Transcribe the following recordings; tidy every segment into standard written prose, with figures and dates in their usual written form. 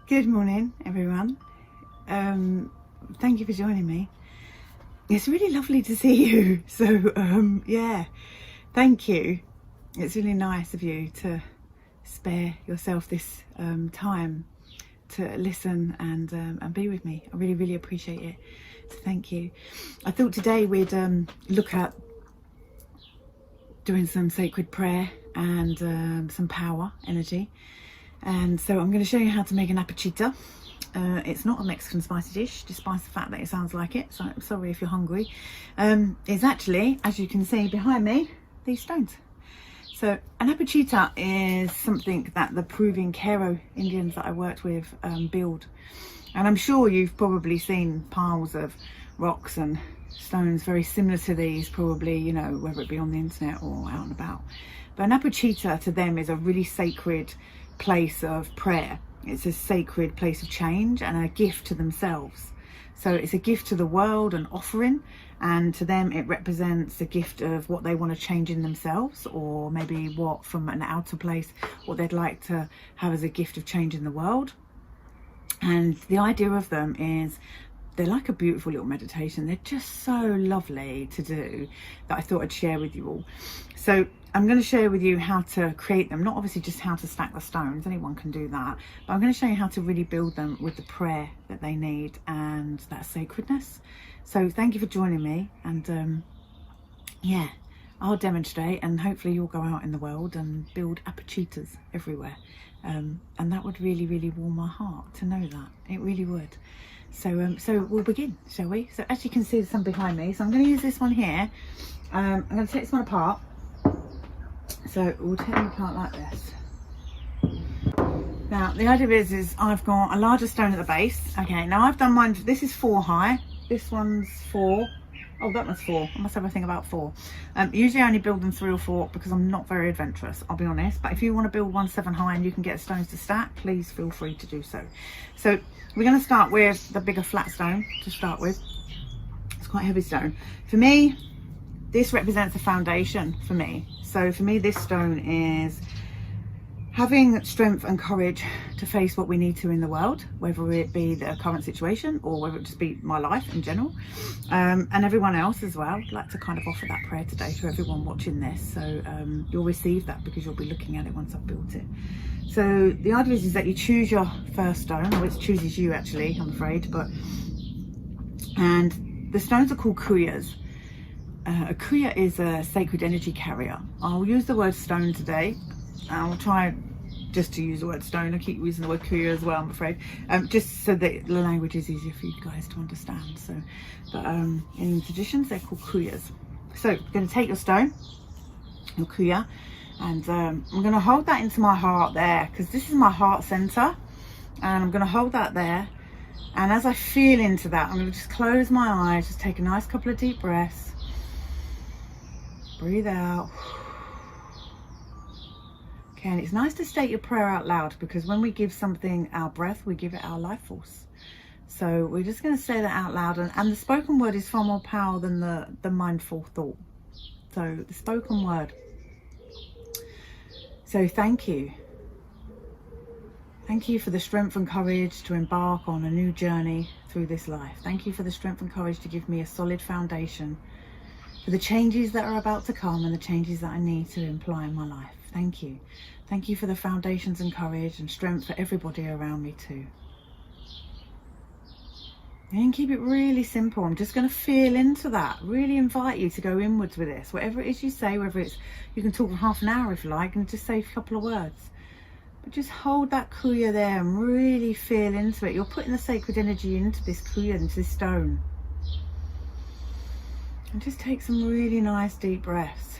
Good morning, everyone. Thank you for joining me. It's really lovely to see you. So, yeah, thank you. It's really nice of you to spare yourself this time to listen and be with me. I really, really appreciate it. So thank you. I thought today we'd look at doing some sacred prayer and some power energy. And so I'm going to show you how to make an apachita. It's not a Mexican spicy dish, despite the fact that it sounds like it, so I'm sorry if you're hungry. It's actually, as you can see behind me, these stones. So an apachita is something that the Peruvian Quero Indians that I worked with build. And I'm sure you've probably seen piles of rocks and stones very similar to these, probably, you know, whether it be on the internet or out and about. But an apachita to them is a really sacred place of prayer. It's a sacred place of change and a gift to themselves. So it's a gift to the world, an offering, and to them it represents a gift of what they want to change in themselves, or maybe what from an outer place, what they'd like to have as a gift of change in the world. And the idea of them is they're like a beautiful little meditation. They're just so lovely to do that I thought I'd share with you all. So I'm going to share with you how to create them, not obviously just how to stack the stones, anyone can do that, but I'm going to show you how to really build them with the prayer that they need and that sacredness. So thank you for joining me, and yeah, I'll demonstrate, and hopefully you'll go out in the world and build apachitas everywhere, and that would really, really warm my heart to know that. It really would. So we'll begin, shall we? So as you can see, there's some behind me, so I'm going to use this one here. I'm going to take this one apart. So we'll take it apart like this. Now the idea is I've got a larger stone at the base. Okay, now I've done mine, this is 4 high, this one's 4. Oh, that one's 4. I must have a thing about 4. Usually I only build them 3 or 4 because I'm not very adventurous, I'll be honest. But if you want to build one 7 high and you can get stones to stack, please feel free to do so. So we're going to start with the bigger flat stone to start with. It's quite a heavy stone. For me, this represents a foundation for me. So for me, this stone is having strength and courage to face what we need to in the world, whether it be the current situation or whether it just be my life in general, and everyone else as well. I'd like to kind of offer that prayer today to everyone watching this. So you'll receive that because you'll be looking at it once I've built it. So the idea is that you choose your first stone, or it chooses you actually, I'm afraid, and the stones are called kuyas. A kuya is a sacred energy carrier. I'll use the word stone today. I'll try just to use the word stone. I keep using the word kuya as well, I'm afraid, just so that the language is easier for you guys to understand. So, but in traditions they're called kuyas. So I'm going to take your stone, your kuya, and I'm going to hold that into my heart there, because this is my heart center, and I'm going to hold that there. And as I feel into that, I'm going to just close my eyes, just take a nice couple of deep breaths. Breathe out. Okay, and it's nice to state your prayer out loud, because when we give something our breath, we give it our life force. So we're just going to say that out loud, and the spoken word is far more powerful than the mindful thought. So the spoken word. So thank you. Thank you for the strength and courage to embark on a new journey through this life. Thank you for the strength and courage to give me a solid foundation for the changes that are about to come and the changes that I need to imply in my life. Thank you. Thank you for the foundations and courage and strength for everybody around me too. And keep it really simple. I'm just going to feel into that. Really invite you to go inwards with this. Whatever it is you say, whether it's, you can talk for half an hour if you like and just say a couple of words. But just hold that kuya there and really feel into it. You're putting the sacred energy into this kuya, into this stone. And just take some really nice deep breaths.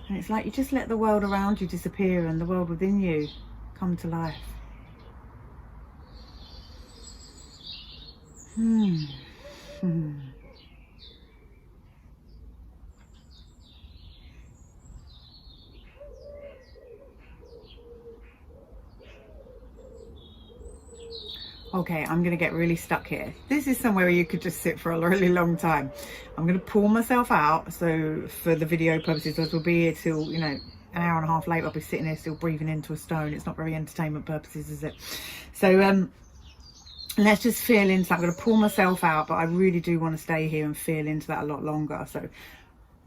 And it's like you just let the world around you disappear and the world within you come to life. Okay, I'm going to get really stuck here. This is somewhere you could just sit for a really long time. I'm going to pull myself out. So for the video purposes, as we'll be here till, you know, an hour and a half later, I'll be sitting here still breathing into a stone. It's not very entertainment purposes, is it? So let's just feel into that. I'm going to pull myself out, but I really do want to stay here and feel into that a lot longer. So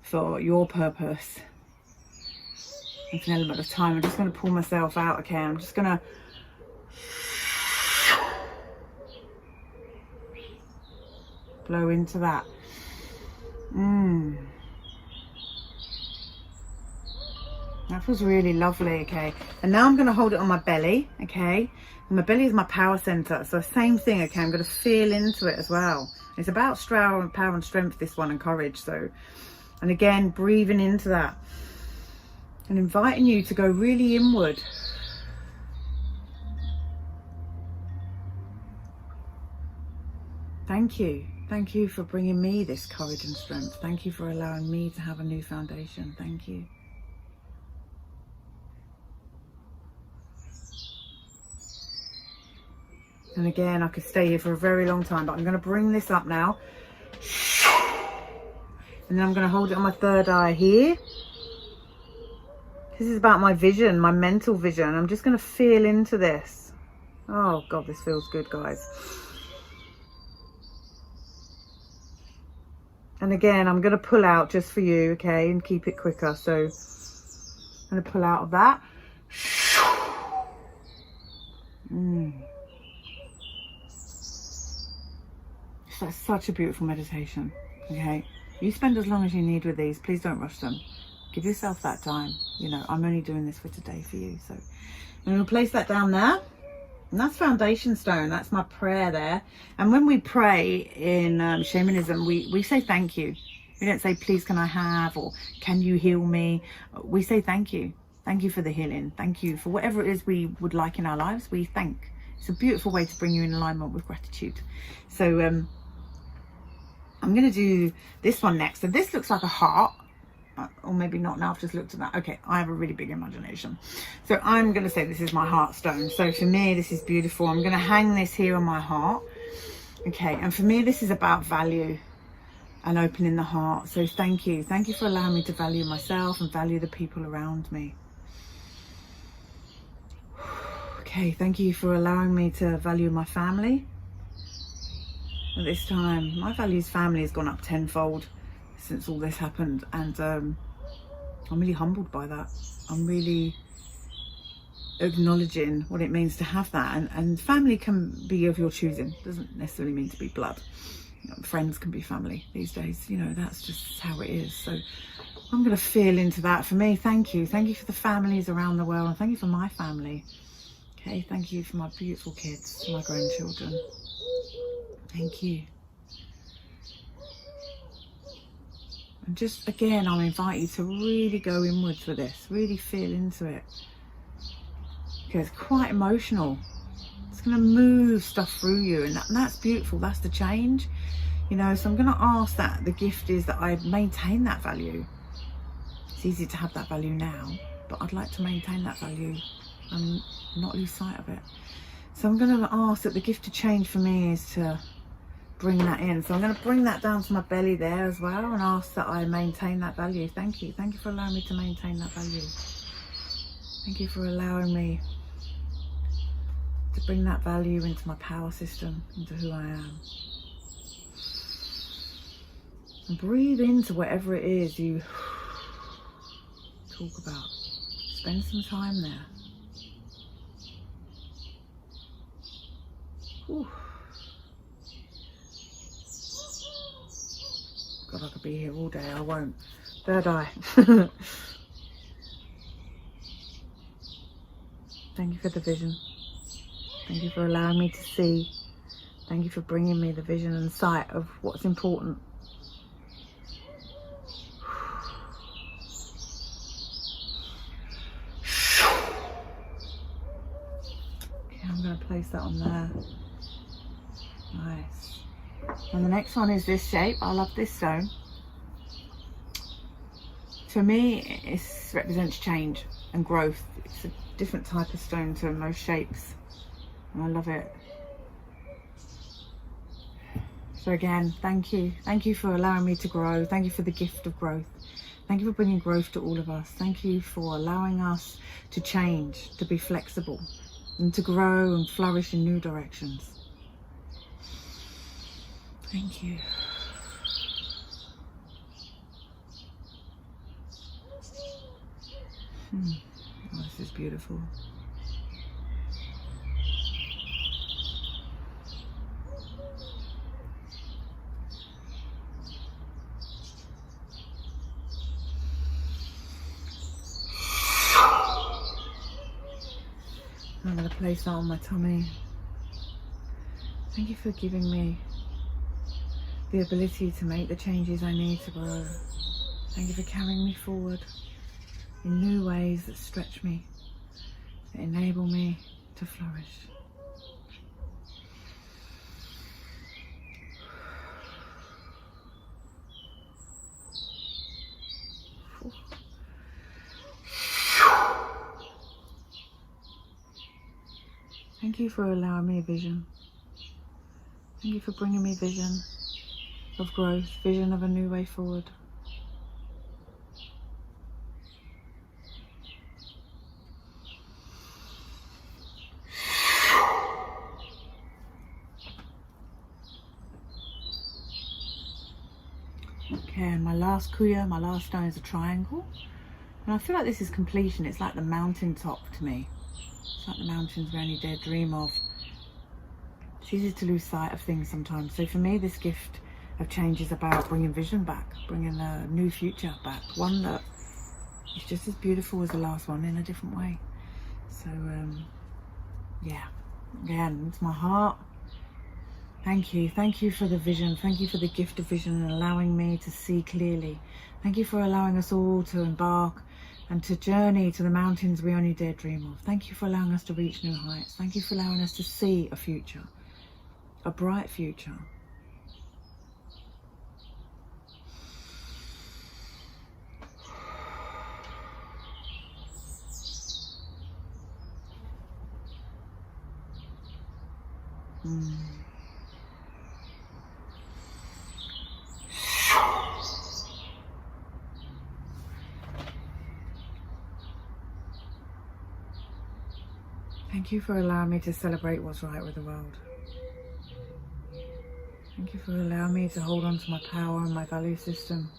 for your purpose, it's an element of time. I'm just going to pull myself out. Okay, I'm just going to blow into that. That feels really lovely. Okay, and now I'm going to hold it on my belly. Okay, and my belly is my power center, so same thing. Okay, I'm going to feel into it as well. It's about power and strength, this one, and courage. So, and again, breathing into that and inviting you to go really inward. Thank you. Thank you for bringing me this courage and strength. Thank you for allowing me to have a new foundation. Thank you. And again, I could stay here for a very long time, but I'm going to bring this up now. And then I'm going to hold it on my third eye here. This is about my vision, my mental vision. I'm just going to feel into this. Oh God, this feels good, guys. And again, I'm going to pull out just for you, okay, and keep it quicker. So I'm going to pull out of that. That's such a beautiful meditation, okay? You spend as long as you need with these. Please don't rush them. Give yourself that time. You know, I'm only doing this for today for you. So I'm going to place that down there. And that's foundation stone. That's my prayer there. And when we pray in shamanism, we say thank you. We don't say, please, can I have, or can you heal me? We say thank you. Thank you for the healing. Thank you for whatever it is we would like in our lives. We thank. It's a beautiful way to bring you in alignment with gratitude. So I'm going to do this one next. So this looks like a heart. Or maybe not now, I've just looked at that. Okay, I have a really big imagination. So I'm going to say this is my heart stone. So for me, this is beautiful. I'm going to hang this here on my heart. Okay, and for me, this is about value and opening the heart. So thank you. Thank you for allowing me to value myself and value the people around me. Okay, thank you for allowing me to value my family. At this time, my values family has gone up tenfold since all this happened, and I'm really humbled by that. I'm really acknowledging what it means to have that, and family can be of your choosing. Doesn't necessarily mean to be blood. You know, friends can be family these days, you know, that's just how it is. So I'm going to feel into that. For me, thank you for the families around the world, and thank you for my family. Okay, thank you for my beautiful kids, my grandchildren. Thank you. And just again, I'll invite you to really go inwards with this, really feel into it. Okay, it's quite emotional. It's going to move stuff through you, and that's beautiful. That's the change, you know. So I'm going to ask that the gift is that I maintain that value. It's easy to have that value now, but I'd like to maintain that value and not lose sight of it. So I'm going to ask that the gift to change for me is to bring that in. So I'm going to bring that down to my belly there as well, and ask that I maintain that value. Thank you for allowing me to maintain that value. Thank you for allowing me to bring that value into my power system, into who I am. And breathe into whatever it is you talk about. Spend some time there. Whew. God, I could be here all day. I won't. Third eye. Thank you for the vision. Thank you for allowing me to see. Thank you for bringing me the vision and sight of what's important. Okay, I'm going to place that on there. Nice. And the next one is this shape. I love this stone. For me, it represents change and growth. It's a different type of stone to most shapes. And I love it. So again, thank you. Thank you for allowing me to grow. Thank you for the gift of growth. Thank you for bringing growth to all of us. Thank you for allowing us to change, to be flexible, and to grow and flourish in new directions. Thank you. Oh, this is beautiful. I'm going to place that on my tummy. Thank you for giving me the ability to make the changes I need to grow. Thank you for carrying me forward in new ways that stretch me, that enable me to flourish. Thank you for allowing me vision. Thank you for bringing me vision of growth, vision of a new way forward. Okay, and my last kuya, my last stone is a triangle. And I feel like this is completion. It's like the mountaintop to me. It's like the mountains we only dare dream of. It's easy to lose sight of things sometimes. So for me, this gift of change is about bringing vision back, bringing a new future back. One that is just as beautiful as the last one in a different way. So, yeah, again, it's my heart. Thank you. Thank you for the vision. Thank you for the gift of vision and allowing me to see clearly. Thank you for allowing us all to embark and to journey to the mountains we only dare dream of. Thank you for allowing us to reach new heights. Thank you for allowing us to see a future, a bright future. Thank you for allowing me to celebrate what's right with the world. Thank you for allowing me to hold on to my power and my value system,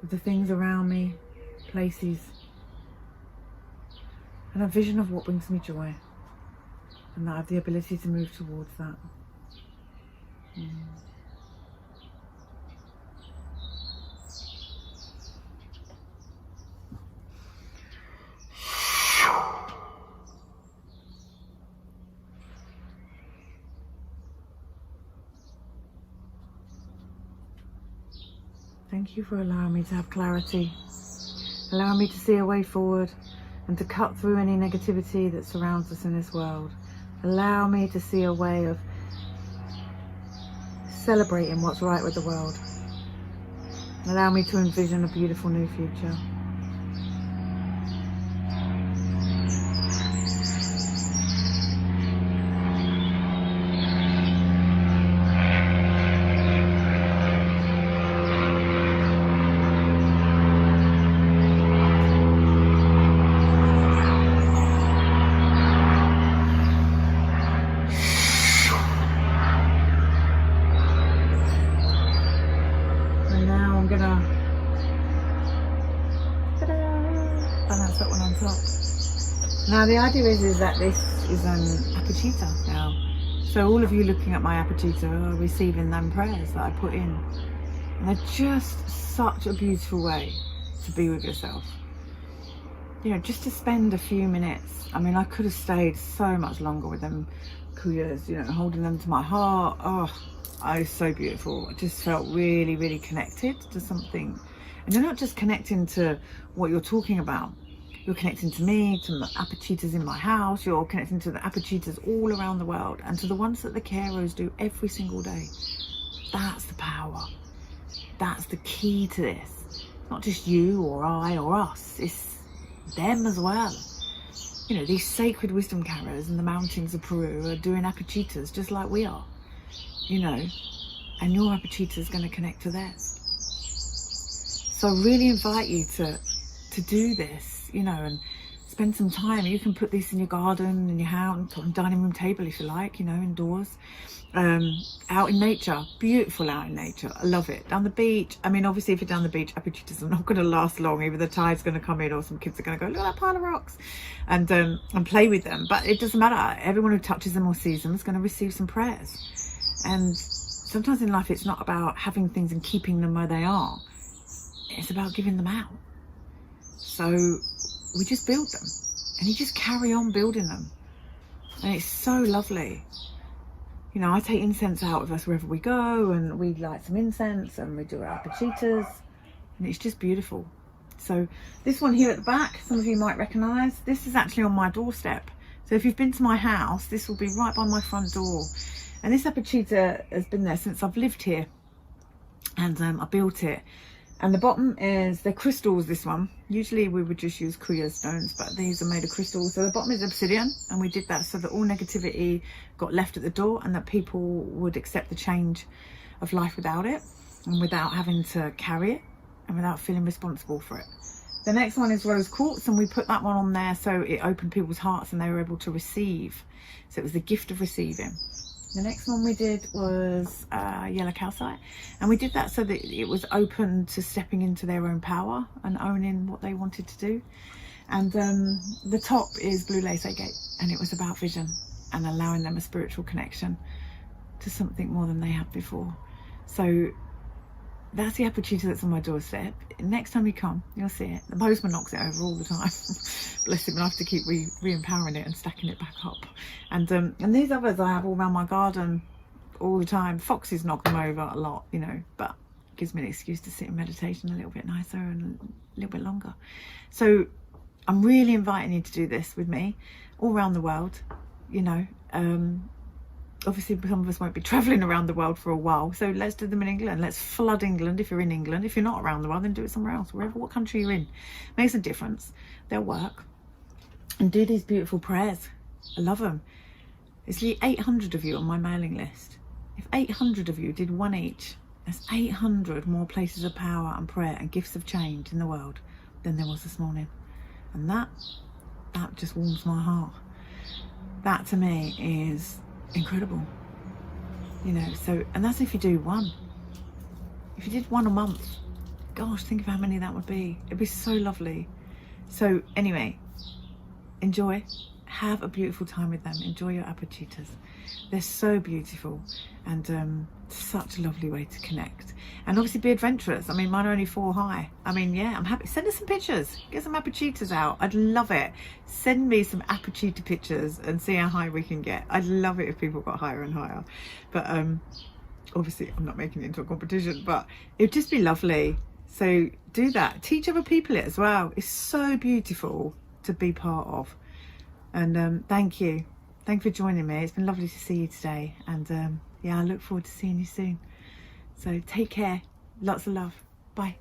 with the things around me, places, and a vision of what brings me joy, and that I have the ability to move towards that. Thank you for allowing me to have clarity, allowing me to see a way forward and to cut through any negativity that surrounds us in this world. Allow me to see a way of celebrating what's right with the world. Allow me to envision a beautiful new future. Balance that one on top. Now the idea is that this is an Apachita now. So all of you looking at my Apachita are receiving them prayers that I put in. And they're just such a beautiful way to be with yourself. You know, just to spend a few minutes. I mean, I could have stayed so much longer with them kuyas, you know, holding them to my heart. Oh, it's so beautiful. I just felt really, really connected to something. And you're not just connecting to what you're talking about. You're connecting to me, to the Apachitas in my house. You're connecting to the Apachitas all around the world and to the ones that the Keros do every single day. That's the power. That's the key to this. Not just you or I or us. It's them as well. You know, these sacred wisdom carriers in the mountains of Peru are doing Apachitas just like we are. You know, and your Apachita is going to connect to theirs. So I really invite you to do this, you know, and spend some time. You can put this in your garden, in your house, and put on the dining room table if you like, you know, indoors. Out in nature, beautiful out in nature. I love it. Down the beach. I mean, obviously if you're down the beach, Apachitas are not going to last long. Either the tide's going to come in or some kids are going to go, look at that pile of rocks, and play with them. But it doesn't matter. Everyone who touches them or sees them is going to receive some prayers. And sometimes in life it's not about having things and keeping them where they are. It's about giving them out. So we just build them, and you just carry on building them, and it's so lovely. You know, I take incense out with us wherever we go, and we light some incense and we do our Apachitas, and it's just beautiful. So this one here at the back, some of you might recognise, this is actually on my doorstep. So if you've been to my house, this will be right by my front door. And this Apachita has been there since I've lived here, and I built it. And the bottom is, they're crystals, this one. Usually we would just use Kuya stones, but these are made of crystals. So the bottom is obsidian, and we did that so that all negativity got left at the door, and that people would accept the change of life without it, and without having to carry it, and without feeling responsible for it. The next one is rose quartz, and we put that one on there so it opened people's hearts and they were able to receive. So it was the gift of receiving. The next one we did was yellow calcite, and we did that so that it was open to stepping into their own power and owning what they wanted to do. And the top is blue lace agate, and it was about vision and allowing them a spiritual connection to something more than they had before. So that's the Apachita that's on my doorstep. Next time you come, you'll see it. The postman knocks it over all the time. Bless him, and I have to keep re-empowering it and stacking it back up. And these others I have all around my garden all the time. Foxes knock them over a lot, you know, but it gives me an excuse to sit in meditation a little bit nicer and a little bit longer. So I'm really inviting you to do this with me all around the world, you know. Obviously some of us won't be traveling around the world for a while, so let's do them in England. Let's flood England if you're in England. If you're not around the world, then do it somewhere else, what country you're in. Makes a difference. They'll work. And do these beautiful prayers. I love them. There's 800 of you on my mailing list. If 800 of you did one each, there's 800 more places of power and prayer and gifts of change in the world than there was this morning. And that just warms my heart. That to me is incredible, you know. So, and that's if you do one. If you did one a month, gosh, think of how many that would be. It'd be so lovely. So anyway, enjoy, have a beautiful time with them. Enjoy your Apachitas. They're so beautiful, and such a lovely way to connect. And obviously be adventurous. I mean, mine are only 4 high. I mean, yeah, I'm happy. Send us some pictures. Get some Apachitas out. I'd love it. Send me some Apachita pictures and see how high we can get. I'd love it if people got higher and higher. But obviously I'm not making it into a competition, but it'd just be lovely. So do that. Teach other people it as well. It's so beautiful to be part of. And thank you. Thank you for joining me. It's been lovely to see you today. And yeah, I look forward to seeing you soon. So take care. Lots of love. Bye.